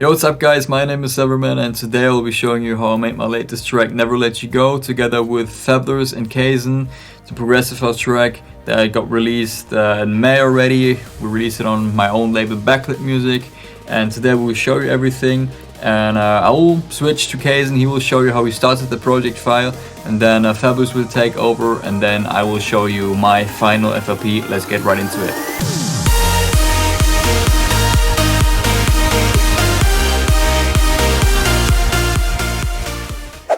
Yo, what's up guys, my name is Silverman and today I'll be showing you how I made my latest track Never Let You Go together with Fablers and Kaiz3n. It's a progressive house track that got released in May already. We released it on my own label Backlit Music, and today we'll show you everything, and I will switch to Kaiz3n. He will show you how he started the project file, and then Fablers will take over, and then I will show you my final FLP. Let's get right into it.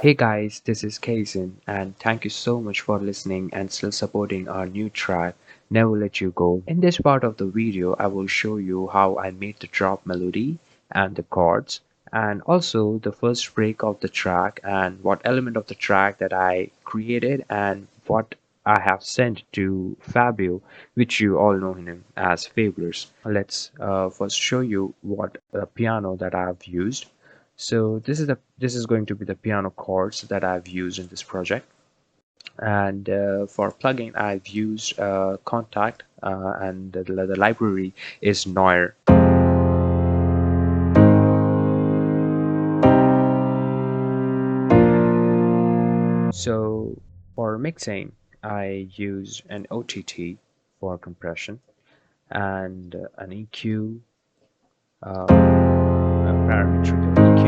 Hey guys, this is Kaiz3n, and thank you so much for listening and still supporting our new track, Never Let You Go. In this part of the video, I will show you how I made the drop melody and the chords, and also the first break of the track and what element of the track that I created and what I have sent to Fabio, which you all know him as Fablers. Let's first show you what piano that I have used. So this is going to be the piano chords that I've used in this project. And for plugin, I've used Contact, and the library is Noir. So for mixing, I use an OTT for compression and an EQ, a parametric EQ,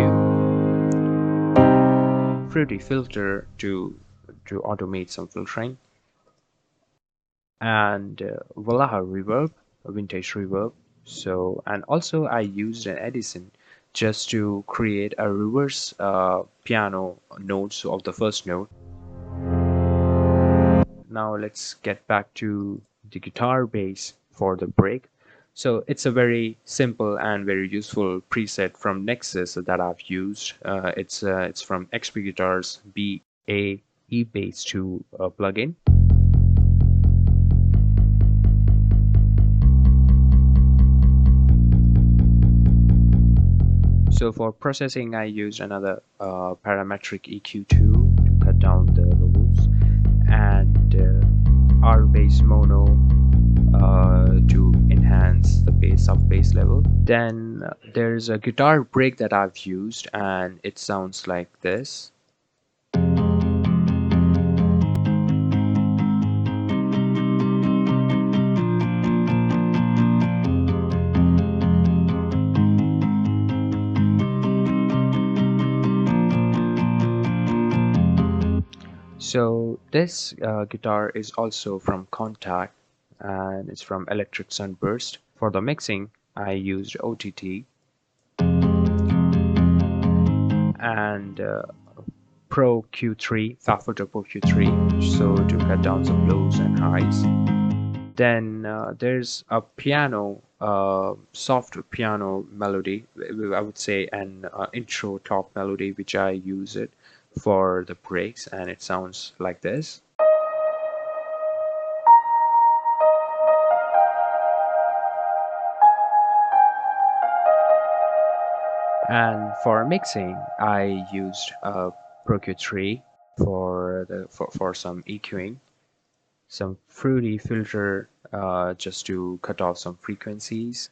fruity filter to automate some filtering, and Valaha reverb, a vintage reverb. So, and also I used an Edison just to create a reverse piano notes of the first note. Now let's get back to the guitar bass for the break. So it's a very simple and very useful preset from Nexus that I've used. It's from XP Guitars BAE Bass 2 plugin. So for processing, I use another parametric EQ2 to cut down the levels, and R-bass mono to enhance the bass up bass level. Then there's a guitar break that I've used, and it sounds like this. So this guitar is also from Contact, and it's from Electric Sunburst. For the mixing, I used OTT and Pro Q3, Fablers Pro Q3, so to cut down some lows and highs. Then there's a piano, soft piano melody, I would say an intro top melody, which I use it for the breaks, and it sounds like this. And for mixing, I used Pro Q3 for some EQing, some fruity filter just to cut off some frequencies,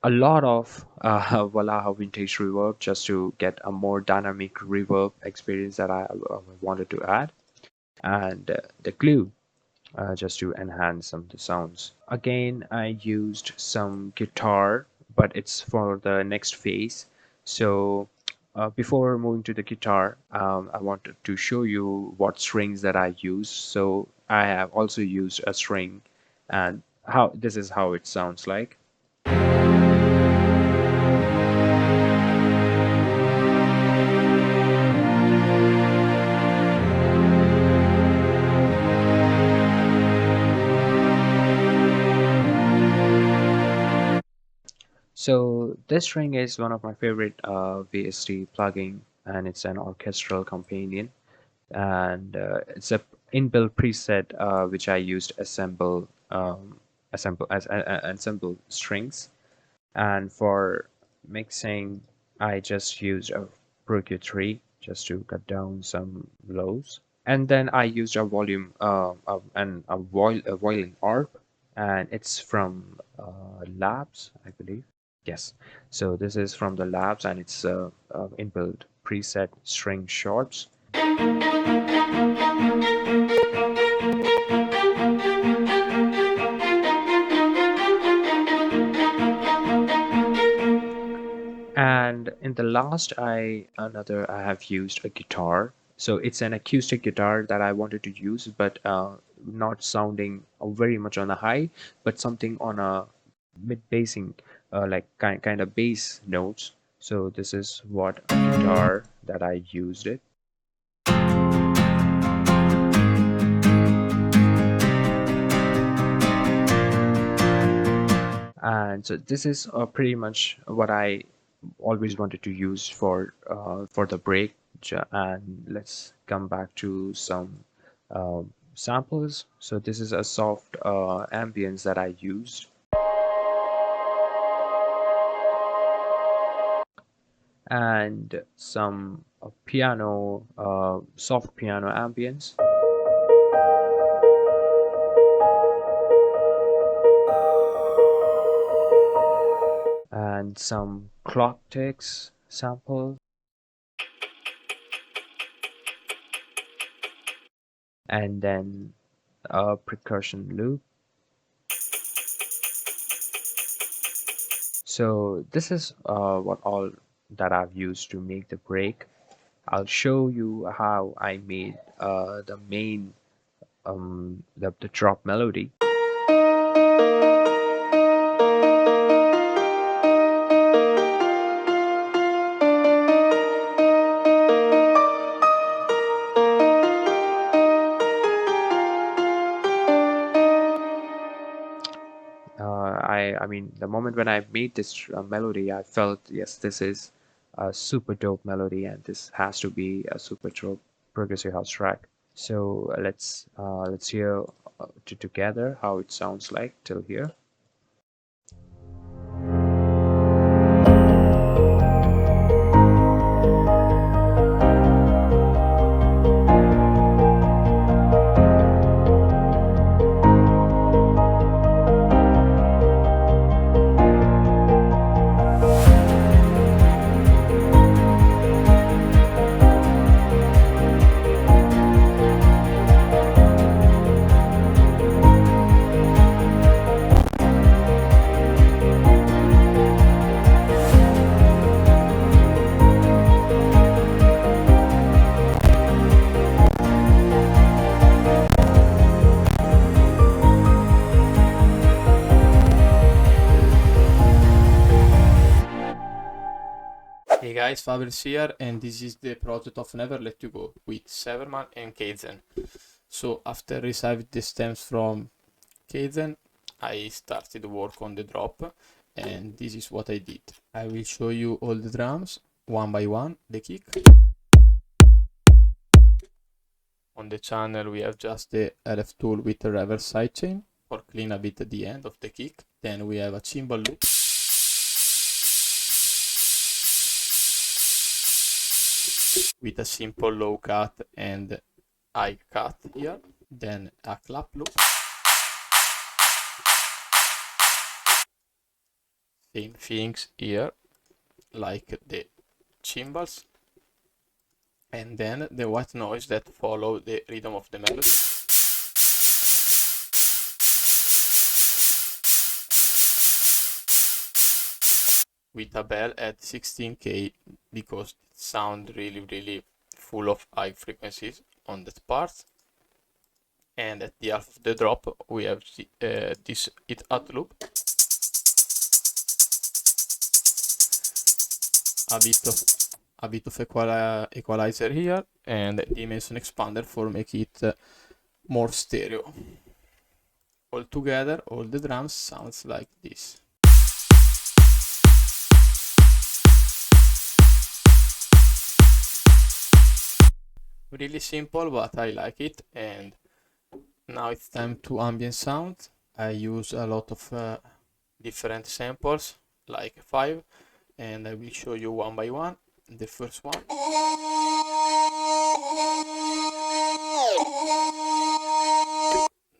a lot of Valaha vintage reverb just to get a more dynamic reverb experience that I wanted to add, and the glue just to enhance some of the sounds. Again, I used some guitar, but it's for the next phase. So before moving to the guitar, I wanted to show you what strings that I use. So I have also used a string, and how this is how it sounds like. So this string is one of my favorite VST plugin, and it's an orchestral companion, and it's a inbuilt preset which I used assemble strings. And for mixing, I just used a Pro Q3 just to cut down some lows, and then I used a volume and a violin arp, and it's from Labs, I believe. Yes. So this is from the labs, and it's inbuilt preset string shorts. And in the last, I have used a guitar. So it's an acoustic guitar that I wanted to use, but not sounding very much on a high, but something on a mid basing, like kind of bass notes. So this is what a guitar that I used it. And so this is pretty much what I always wanted to use for the break. And let's come back to some samples. So this is a soft ambience that I used, and some piano, soft piano ambience, and some clock ticks sample, and then a percussion loop. So this is what all that I've used to make the break. I'll show you how I made the main the drop melody. I mean, the moment when I made this melody, I felt, yes, this is a super dope melody, and this has to be a super dope progressive house track. So let's hear together how it sounds like till here. Hey guys, Fablers here, and this is the project of Never Let You Go with Severman and Kaiz3n. So after receiving the stems from Kaiz3n, I started work on the drop, and this is what I did. I will show you all the drums one by one, the kick. On the channel we have just the RF tool with a reverse sidechain for clean a bit at the end of the kick. Then we have a cymbal loop. With a simple low cut and high cut here, then a clap loop, same things here like the cymbals, and then the white noise that follow the rhythm of the melody. With a bell at 16K because it sounds really full of high frequencies on that part. And at the half of the drop we have this it out loop, a bit of equalizer here, and dimension expander for make it more stereo. All together, all the drums sounds like this. Really simple, but I like it. And now it's time to ambient sound. I use a lot of different samples, like 5, and I will show you one by one. The first one.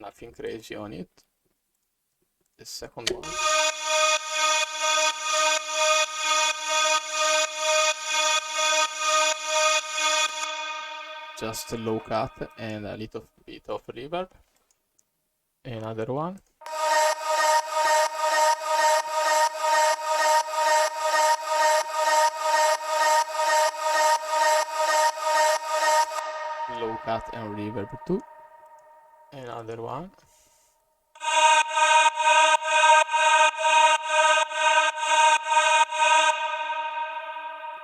Nothing crazy on it. The second one. just a low cut and a little bit of reverb. Another one. Low cut and reverb too. Another one.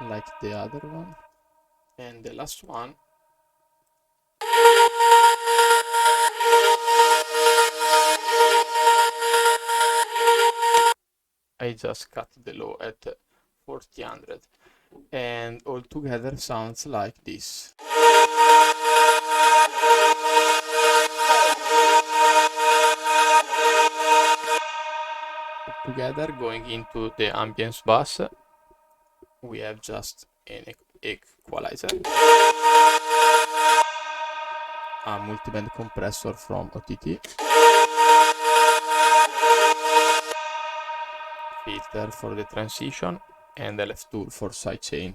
Like the other one. And the last one. I just cut the low at 400, and all together sounds like this. Together, going into the ambience bus, we have just an equalizer, a multiband compressor from OTT, filter for the transition, and LF tool for sidechain.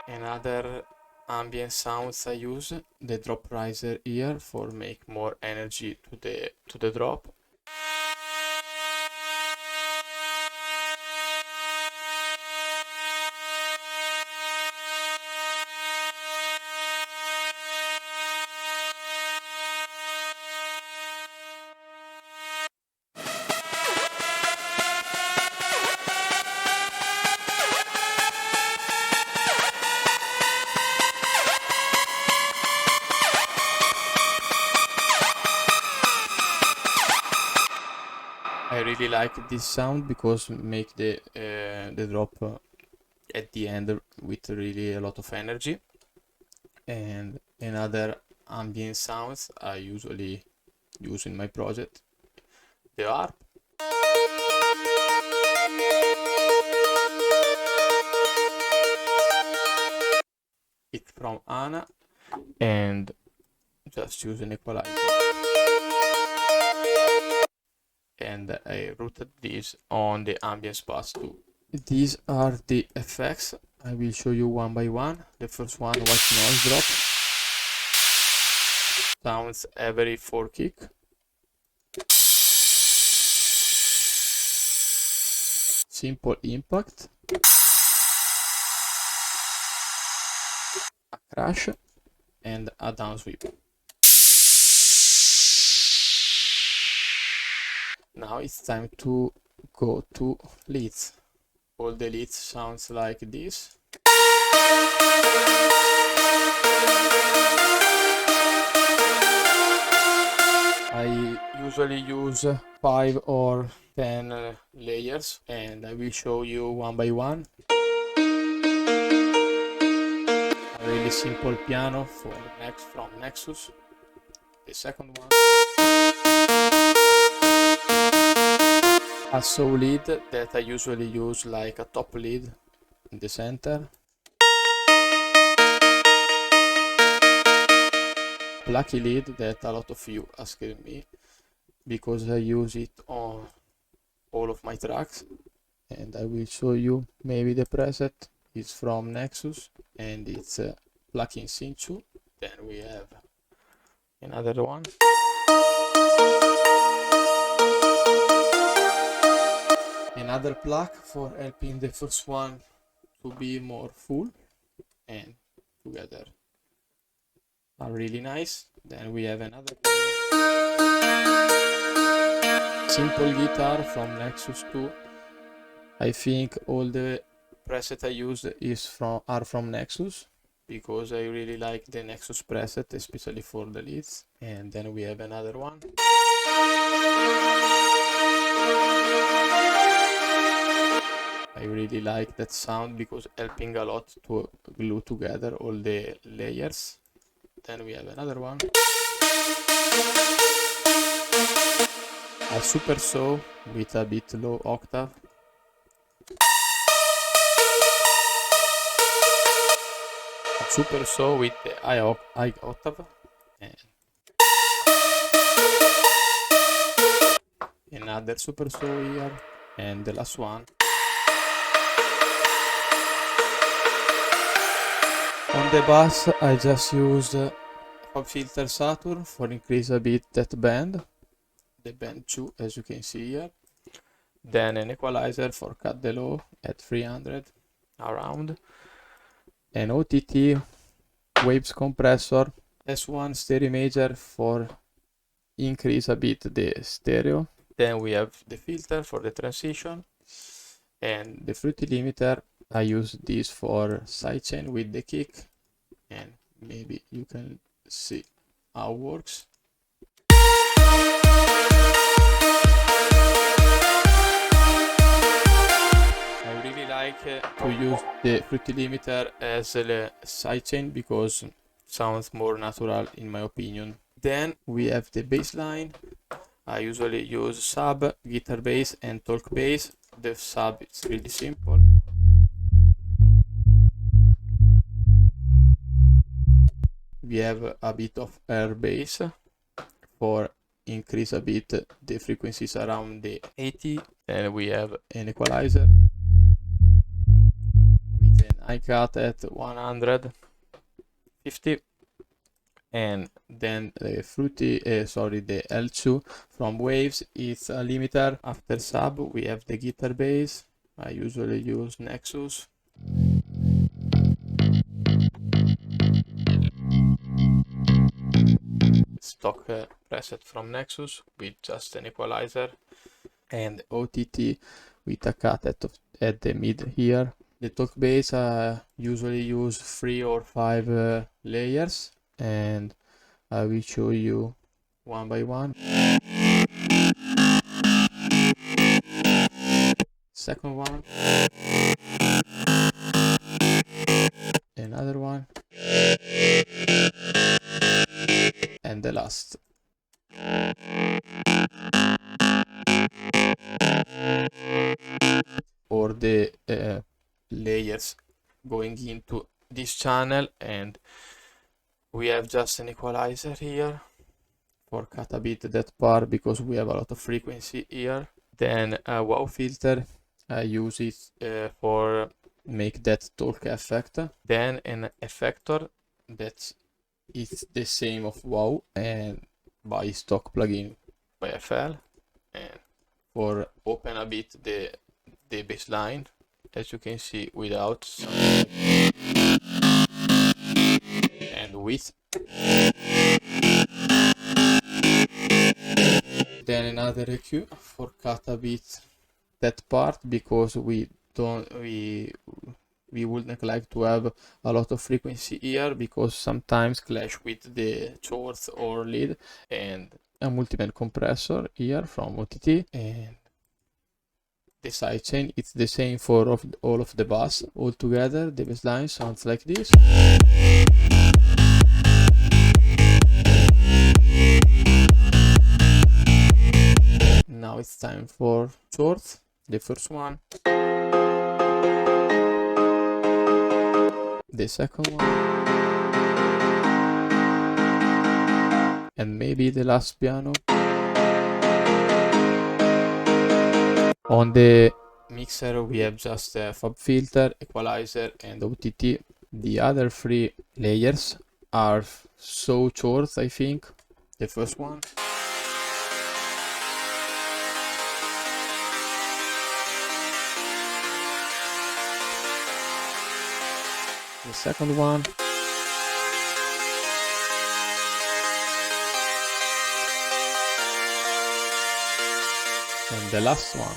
Another ambient sounds I use, the drop riser here for make more energy to the drop. I really like this sound because make the drop at the end with really a lot of energy. And another ambient sounds I usually use in my project, the harp. It's from Anna and just use an equalizer. And I routed this on the ambience bus too. These are the effects. I will show you one by one. The first one, white noise drop. Sounds every 4 kick. Simple impact. A crash and a downsweep. Now it's time to go to leads. All the leads sounds like this. I usually use 5 or 10 layers, and I will show you one by one. A really simple piano from Nexus. The second one. A saw lead that I usually use like a top lead in the center. Lucky lead that a lot of you asked me because I use it on all of my tracks, and I will show you. Maybe the preset is from Nexus and it's plugin synth 2. Then we have another one. Another plug for helping the first one to be more full, and together are really nice. Then we have another simple guitar from Nexus 2. I think all the preset I used are from Nexus because I really like the Nexus preset, especially for the leads. And then we have another one. I really like that sound because helping a lot to glue together all the layers. Then we have another one. A super saw with a bit low octave. A super saw with the high octave. And another super saw here. And the last one. On the bass I just used Fab Filter Saturn for increase a bit that bend, the bend 2 as you can see here. Then an equalizer for cut the low at 300 around. An OTT waves compressor, S1 stereo imager for increase a bit the stereo. Then we have the filter for the transition and the fruity limiter. I use this for sidechain with the kick, and maybe you can see how it works. I really like to use the fruity limiter as a sidechain because it sounds more natural in my opinion. Then we have the bass line. I usually use sub, guitar bass and talk bass. The sub is really simple. We have a bit of air bass for increase a bit the frequencies around the 80. Then we have an equalizer with an high cut at 150. And then the the L2 from Waves is a limiter. After sub we have the guitar bass. I usually use Nexus. Stock preset from Nexus with just an equalizer, and OTT with a cut at the mid here. The talk bass usually use 3 or 5 layers, and I will show you one by one. Second one, another one, and the last. Or the layers going into this channel, and we have just an equalizer here for cut a bit that part because we have a lot of frequency here. Then a wow filter, I use it for make that talk effect. Then an effector that is the same of wow and by stock plugin by FL, and for open a bit the bass line, as you can see, without sound and with. Then another EQ for cut a bit that part because we wouldn't like to have a lot of frequency here because sometimes clash with the shorts or lead. And a multiband compressor here from OTT, and the sidechain, it's the same for all of the bass. All together the bassline sounds like this. Now it's time for shorts. The first one, the second one, and maybe the last piano. On the mixer we have just a Fab filter, equalizer and OTT. The other 3 layers are so short, I think. The first one, the second one, and the last one.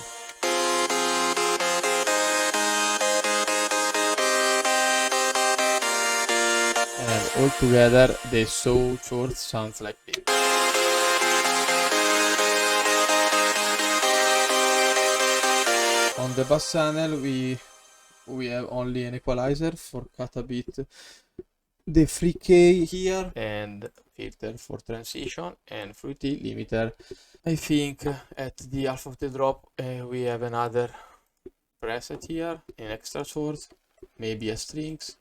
And all together the so short sounds like this. On the bass channel we have only an equalizer for cut a bit the 3K here, and filter for transition, and fruity limiter. I think at the half of the drop we have another preset here, an extra short, maybe a strings.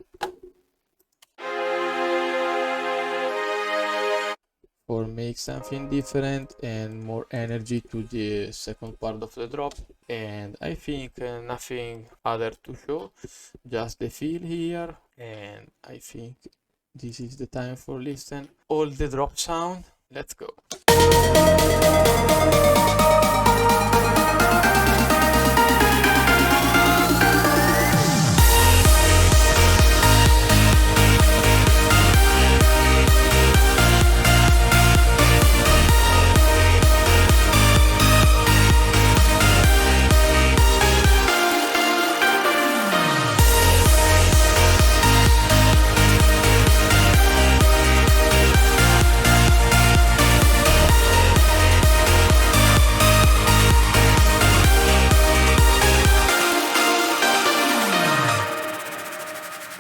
or make something different and more energy to the second part of the drop. And I think nothing other to show, just the feel here. And I think this is the time for listen all the drop sound. Let's go.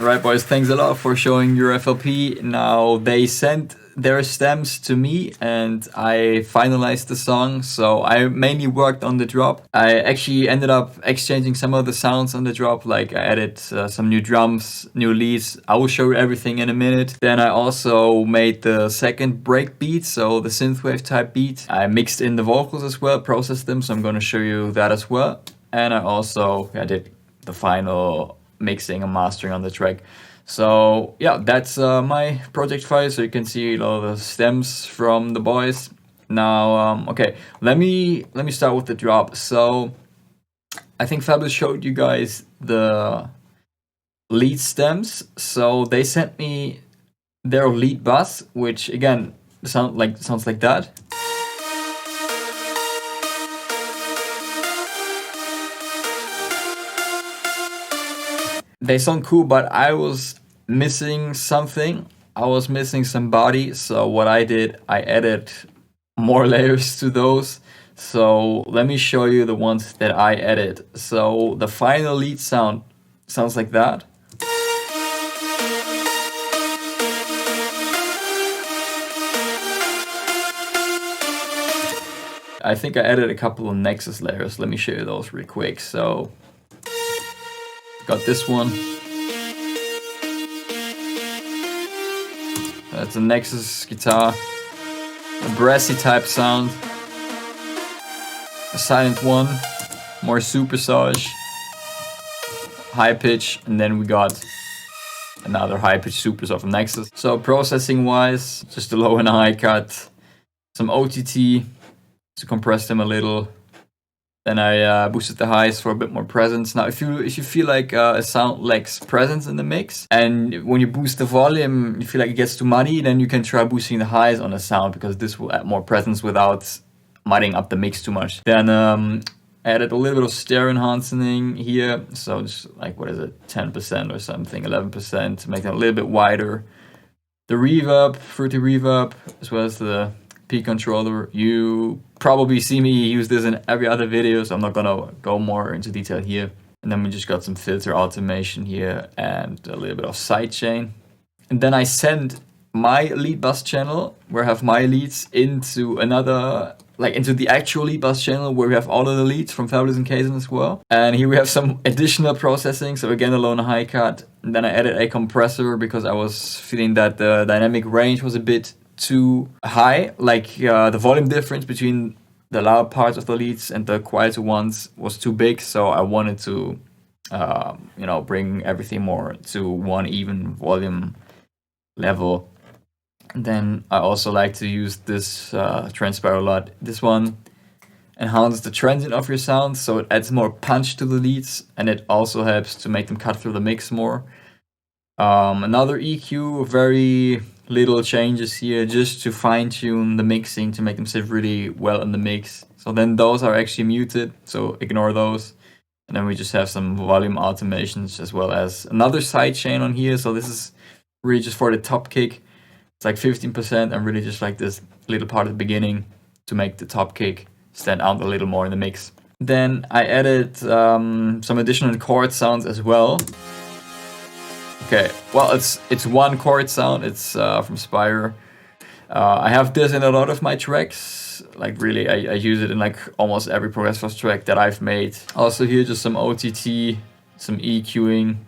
Right, boys, thanks a lot for showing your FLP. Now, they sent their stems to me and I finalized the song. So I mainly worked on the drop. I actually ended up exchanging some of the sounds on the drop, like I added some new drums, new leads. I will show you everything in a minute. Then I also made the second break beat, so the synthwave type beat. I mixed in the vocals as well, processed them, so I'm going to show you that as well. And I also did the final mixing and mastering on the track. So yeah, that's my project file, so you can see all the stems from the boys. Now okay, let me start with the drop. So I think Fablers showed you guys the lead stems, so they sent me their lead bass, which again sounds like that. They sound cool, but I was missing something. I was missing some body, so what I did, I added more layers to those. So let me show you the ones that I added. So the final lead sound sounds like that. I think I added a couple of Nexus layers. Let me show you those real quick. So got this one. That's a Nexus guitar, a brassy type sound, a silent one, more supersage, high pitch, and then we got another high pitch supersage from Nexus. So processing wise, just a low and a high cut, some OTT to compress them a little. Then I boosted the highs for a bit more presence. Now, if you feel like a sound lacks presence in the mix, and when you boost the volume, you feel like it gets too muddy, then you can try boosting the highs on the sound, because this will add more presence without mudding up the mix too much. Then added a little bit of stereo enhancing here, so just like, what is it, 10% or something, 11%, to make it a little bit wider. The reverb, fruity reverb, as well as the P controller. You probably see me use this in every other video, so I'm not gonna go more into detail here. And then we just got some filter automation here and a little bit of sidechain. And then I send my lead bass channel, where I have my leads, into another, like into the actual lead bass channel where we have all of the leads from Fablers and Kaiz3n as well. And here we have some additional processing, so again a low and a high cut. And then I added a compressor because I was feeling that the dynamic range was a bit too high, like the volume difference between the loud parts of the leads and the quieter ones was too big, so I wanted to bring everything more to one even volume level. And then I also like to use this transparent a lot. This one enhances the transient of your sound, so it adds more punch to the leads, and it also helps to make them cut through the mix more. Another EQ, very little changes here, just to fine tune the mixing to make them sit really well in the mix. So then those are actually muted, so ignore those. And then we just have some volume automations, as well as another sidechain on here. So this is really just for the top kick. It's like 15%, and really just like this little part at the beginning to make the top kick stand out a little more in the mix. Then I added some additional chord sounds as well. Okay, well, it's one chord sound. It's from Spire. I have this in a lot of my tracks. Like really, I use it in like almost every progressive track that I've made. Also here, just some OTT, some EQing,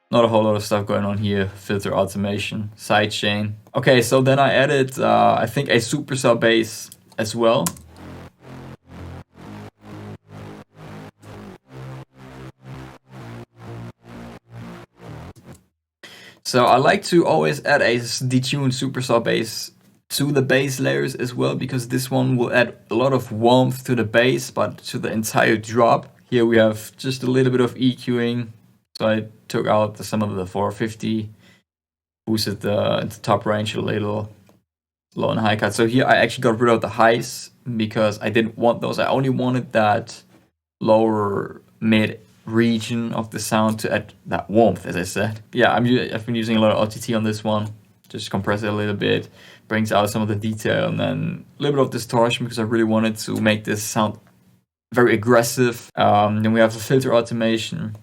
Not a whole lot of stuff going on here. Filter automation, sidechain. Okay, so then I added, I think, a supercell bass as well. So I like to always add a detuned supercell bass to the bass layers as well, because this one will add a lot of warmth to the bass, but to the entire drop. Here we have just a little bit of EQing. So I took out some of the 450, boosted the top range a little, low and high cut. So here I actually got rid of the highs because I didn't want those. I only wanted that lower mid region of the sound to add that warmth, as I said. Yeah, I've been using a lot of OTT on this one. Just compress it a little bit, brings out some of the detail, and then a little bit of distortion because I really wanted to make this sound very aggressive. Then we have the filter automation,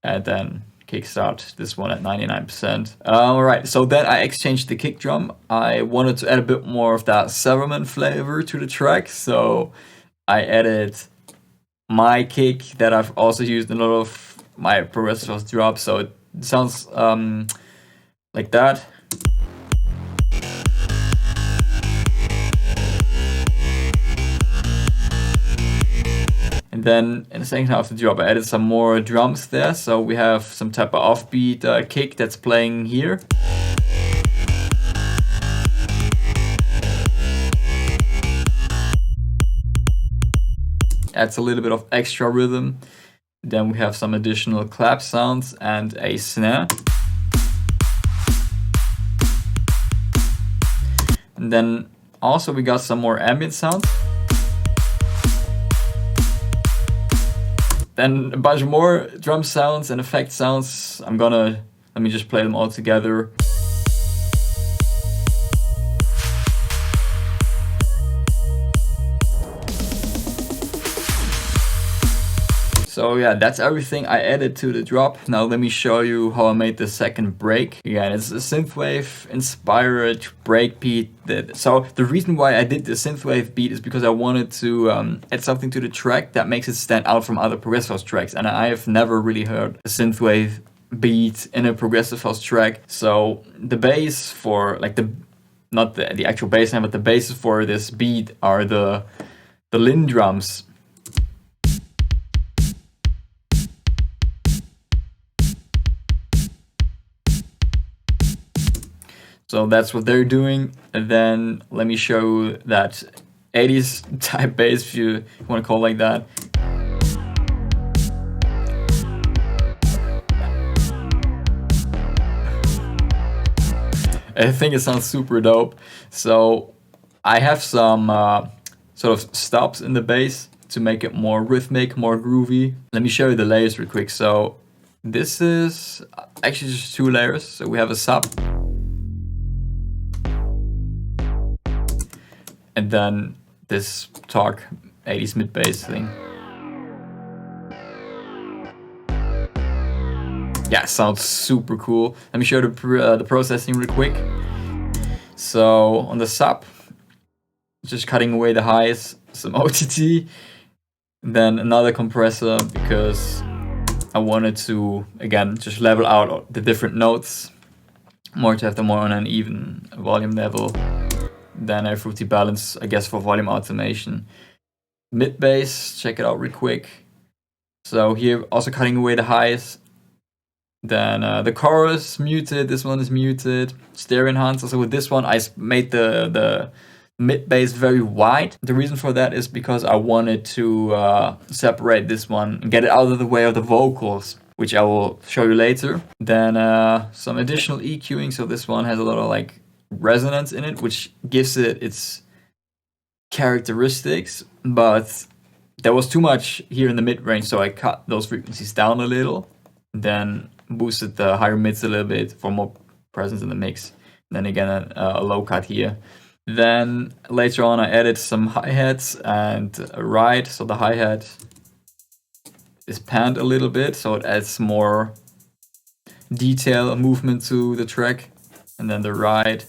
and then kickstart this one at 99%. Alright, so then I exchanged the kick drum. I wanted to add a bit more of that Severman flavor to the track, so I added my kick that I've also used in a lot of my progressive house drops, so it sounds like that. And then in the second half of the drop I added some more drums there, so we have some type of offbeat kick that's playing here. Adds a little bit of extra rhythm. Then we have some additional clap sounds and a snare. And then also we got some more ambient sound. Then a bunch more drum sounds and effect sounds. Let me just play them all together. So yeah, that's everything I added to the drop. Now let me show you how I made the second break. Again, it's a synthwave inspired break beat. So the reason why I did the synthwave beat is because I wanted to add something to the track that makes it stand out from other progressive house tracks. And I have never really heard a synthwave beat in a progressive house track. So the bass for like not the actual bass line, but the basses for this beat are the Lin drums. So that's what they're doing. And then let me show that 80s type bass, if you want to call it like that. I think it sounds super dope. So I have some sort of stops in the bass to make it more rhythmic, more groovy. Let me show you the layers real quick. So this is actually just 2 layers. So we have a sub. And then this talk 80s mid bass thing. Yeah, sounds super cool. Let me show the processing real quick. So on the sub, just cutting away the highs, some OTT, then another compressor because I wanted to again just level out the different notes, more to have them more on an even volume level. Then a fruity balance, I guess, for volume automation. Mid bass, check it out real quick. So here also cutting away the highs. Then the chorus muted, this one is muted. Stereo enhancer. So with this one I made the mid bass very wide. The reason for that is because I wanted to separate this one and get it out of the way of the vocals, which I will show you later. Then some additional EQing. So this one has a lot of like resonance in it, which gives it its characteristics, but there was too much here in the mid range, so I cut those frequencies down a little, then boosted the higher mids a little bit for more presence in the mix. Then again a low cut here. Then later on I added some hi-hats and a ride, so the hi-hat is panned a little bit, so it adds more detail and movement to the track. And then the ride.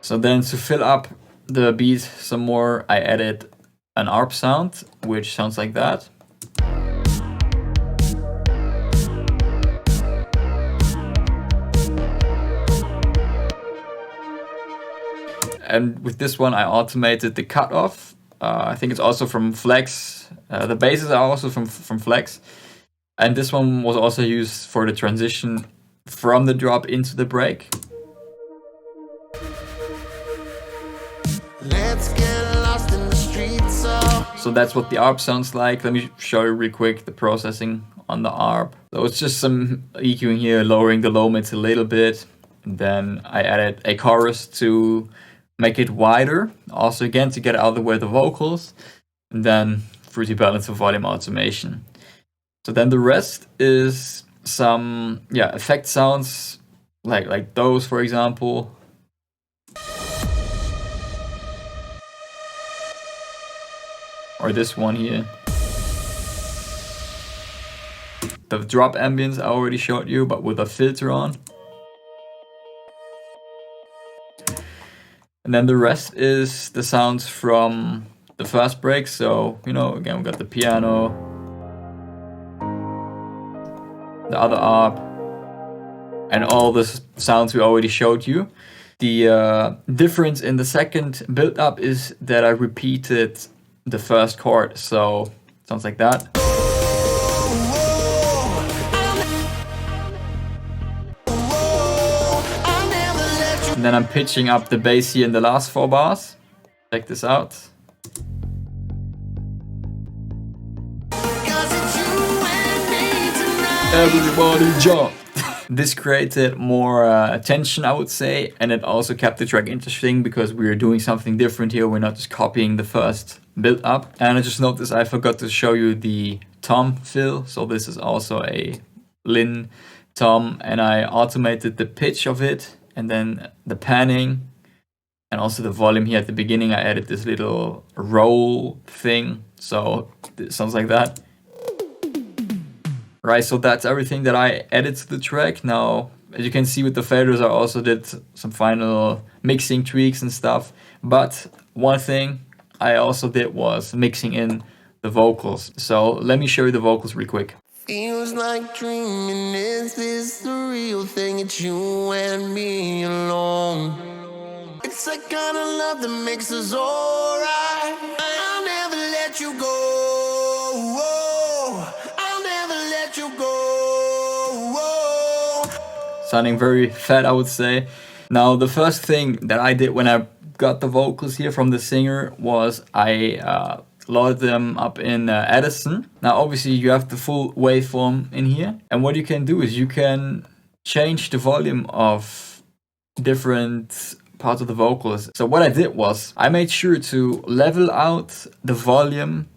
So then to fill up the beat some more, I added an ARP sound, which sounds like that. And with this one, I automated the cutoff. I think it's also from Flex. The basses are also from Flex. And this one was also used for the transition from the drop into the break. Let's get lost in the streets of... So that's what the ARP sounds like. Let me show you real quick the processing on the ARP. So it's just some EQing here, lowering the low mids a little bit. And then I added a chorus to make it wider, also again to get out of the way the vocals, and then Fruity Balance for volume automation. So then the rest is some effect sounds like those, for example. Or this one here. The drop ambience I already showed you, but with a filter on. And then the rest is the sounds from the first break. So, you know, again, we got the piano, the other ARP, and all the sounds we already showed you. The difference in the second build-up is that I repeated the first chord. So, it sounds like that. And then I'm pitching up the bass here in the last 4 bars. Check this out. Everybody jump! This created more tension, I would say, and it also kept the track interesting because we are doing something different here. We're not just copying the first build up. And I just noticed I forgot to show you the tom fill. So this is also a Lin tom, and I automated the pitch of it. And then the panning and also the volume here at the beginning. I added this little roll thing. So it sounds like that. Right, so that's everything that I added to the track. Now, as you can see with the faders, I also did some final mixing tweaks and stuff. But one thing I also did was mixing in the vocals. So let me show you the vocals real quick. Feels like dreaming, is this the real thing? It's you and me alone. It's the kind of love that makes us alright. I'll never let you go. I'll never let you go. Sounding very fat, I would say. Now, the first thing that I did when I got the vocals here from the singer was I load them up in Edison. Now obviously you have the full waveform in here, and what you can do is you can change the volume of different parts of the vocals. So what I did was I made sure to level out the volume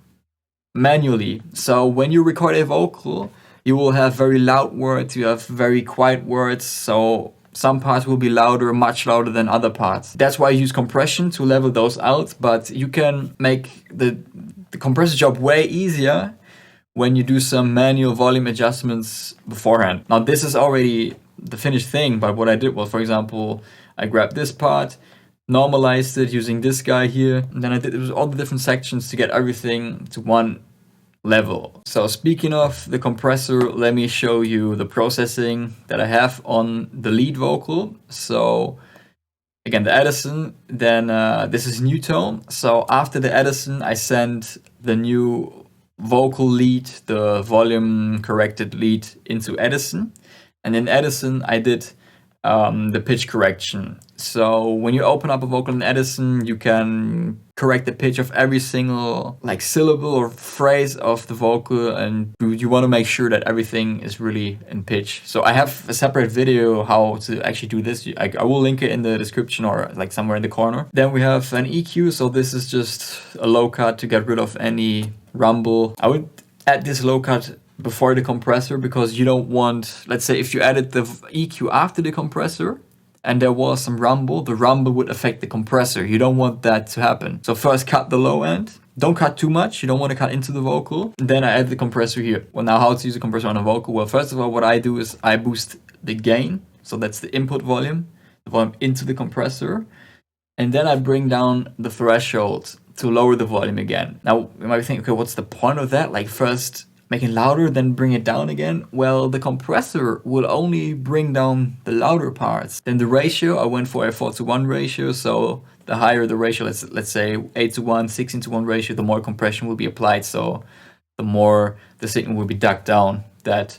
manually. So when you record a vocal, you will have very loud words, you have very quiet words, so some parts will be louder, much louder than other parts. That's why I use compression to level those out, but you can make the compressor job way easier when you do some manual volume adjustments beforehand. Now this is already the finished thing, but what I did was, for example, I grabbed this part, normalized it using this guy here, and then I did it with all the different sections to get everything to one level. So speaking of the compressor, let me show you the processing that I have on the lead vocal. So again, the Edison, then this is new tone. So after the Edison, I send the new vocal lead, the volume corrected lead into Edison. And in Edison, I did the pitch correction. So when you open up a vocal in Edison, you can correct the pitch of every single syllable or phrase of the vocal, and you want to make sure that everything is really in pitch. So I have a separate video how to actually do this. I will link it in the description or somewhere in the corner. Then we have an EQ. So this is just a low cut to get rid of any rumble. I would add this low cut before the compressor because you don't want, let's say if you added the EQ after the compressor and there was some rumble, the rumble would affect the compressor. You don't want that to happen. So first cut the low end. Don't cut too much. You don't want to cut into the vocal. And then I add the compressor here. Well, now how to use a compressor on a vocal? Well, first of all, what I do is I boost the gain. So that's the input volume, the volume into the compressor. And then I bring down the threshold to lower the volume again. Now you might think, okay, what's the point of that? Like first making louder, then bring it down again? Well, the compressor will only bring down the louder parts. Then the ratio, I went for a 4:1 ratio, so the higher the ratio, let's say 8:1, 16:1 ratio, the more compression will be applied, so the more the signal will be ducked down that,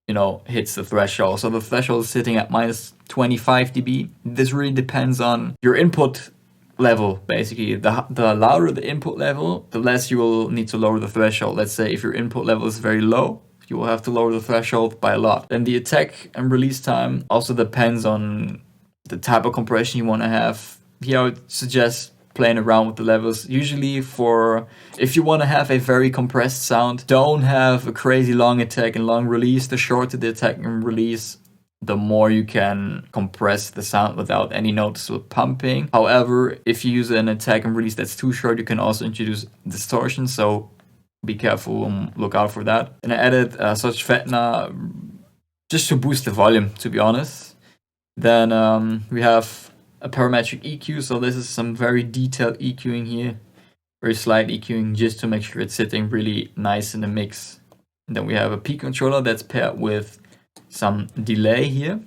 you know, hits the threshold. So the threshold is sitting at minus 25 dB. This really depends on your input level, basically. The louder the input level, the less you will need to lower the threshold. Let's say if your input level is very low, you will have to lower the threshold by a lot. Then the attack and release time also depends on the type of compression you want to have. Here I would suggest playing around with the levels. Usually if you want to have a very compressed sound, don't have a crazy long attack and long release. The shorter the attack and release, the more you can compress the sound without any noticeable pumping. However, if you use an attack and release that's too short, you can also introduce distortion, so be careful and look out for that. And I added such Kaiz3n just to boost the volume, to be honest. Then we have a parametric EQ, so this is some very detailed EQing here, very slight EQing, just to make sure it's sitting really nice in the mix. And then we have a P controller that's paired with some delay here.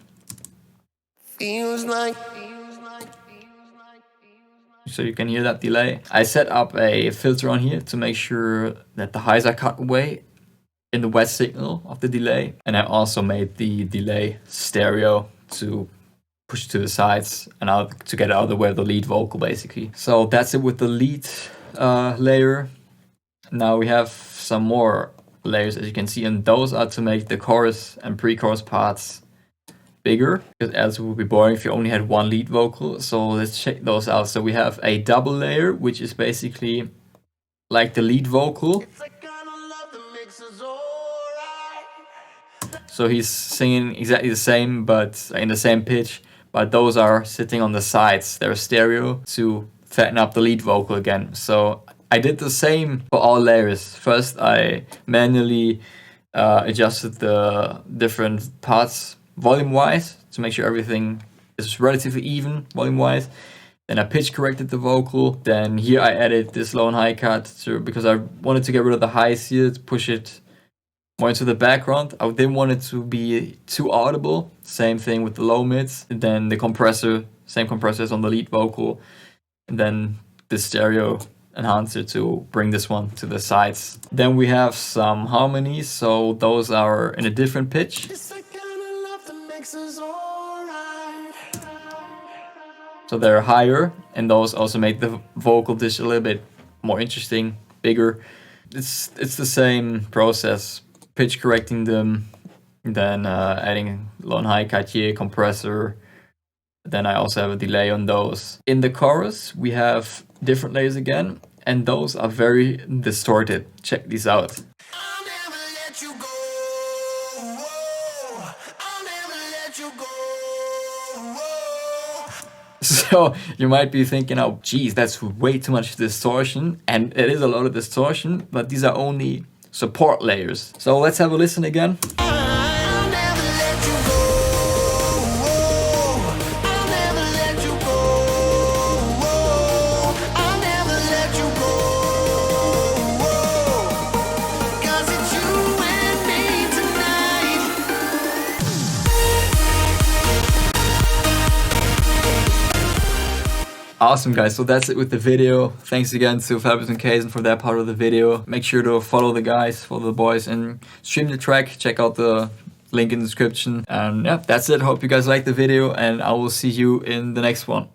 Feels like So you can hear that delay. I set up a filter on here to make sure that the highs are cut away in the wet signal of the delay. And I also made the delay stereo to push to the sides and out to get out of the way of the lead vocal, basically. So that's it with the lead layer. Now we have some more layers, as you can see, and those are to make the chorus and pre-chorus parts bigger, because else it would be boring if you only had one lead vocal. So let's check those out. So we have a double layer, which is basically like the lead vocal. it's the kind of love that makes us alright. So he's singing exactly the same, but in the same pitch, but those are sitting on the sides. They're stereo to fatten up the lead vocal again. So I did the same for all layers. First, I manually adjusted the different parts volume-wise to make sure everything is relatively even volume-wise. Then I pitch corrected the vocal. Then here I added this low and high cut because I wanted to get rid of the highs here to push it more into the background. I didn't want it to be too audible. Same thing with the low mids. And then the compressor, same compressor as on the lead vocal. And then the stereo enhancer to bring this one to the sides. Then we have some harmonies, so those are in a different pitch. It's the kind of love that makes us alright. So they're higher, and those also make the vocal dish a little bit more interesting, bigger. It's the same process, pitch correcting them, then adding low and high cut here, compressor. Then I also have a delay on those. In the chorus, we have different layers again, and those are very distorted. Check these out. I'll never let you go. Whoa. I'll never let you go. Whoa. So you might be thinking, oh geez, that's way too much distortion, and it is a lot of distortion, but these are only support layers. So let's have a listen again. I'll never let you go. Whoa. I'll never let you go. Whoa. I'll never let you go. Whoa. 'Cause it's you and me tonight. Awesome, guys, so that's it with the video. Thanks again to Fablers and Kaiz3n for that part of the video. Make sure to follow the guys, follow the boys, and stream the track. Check out the link in the description. And yeah, that's it. Hope you guys liked the video, and I will see you in the next one.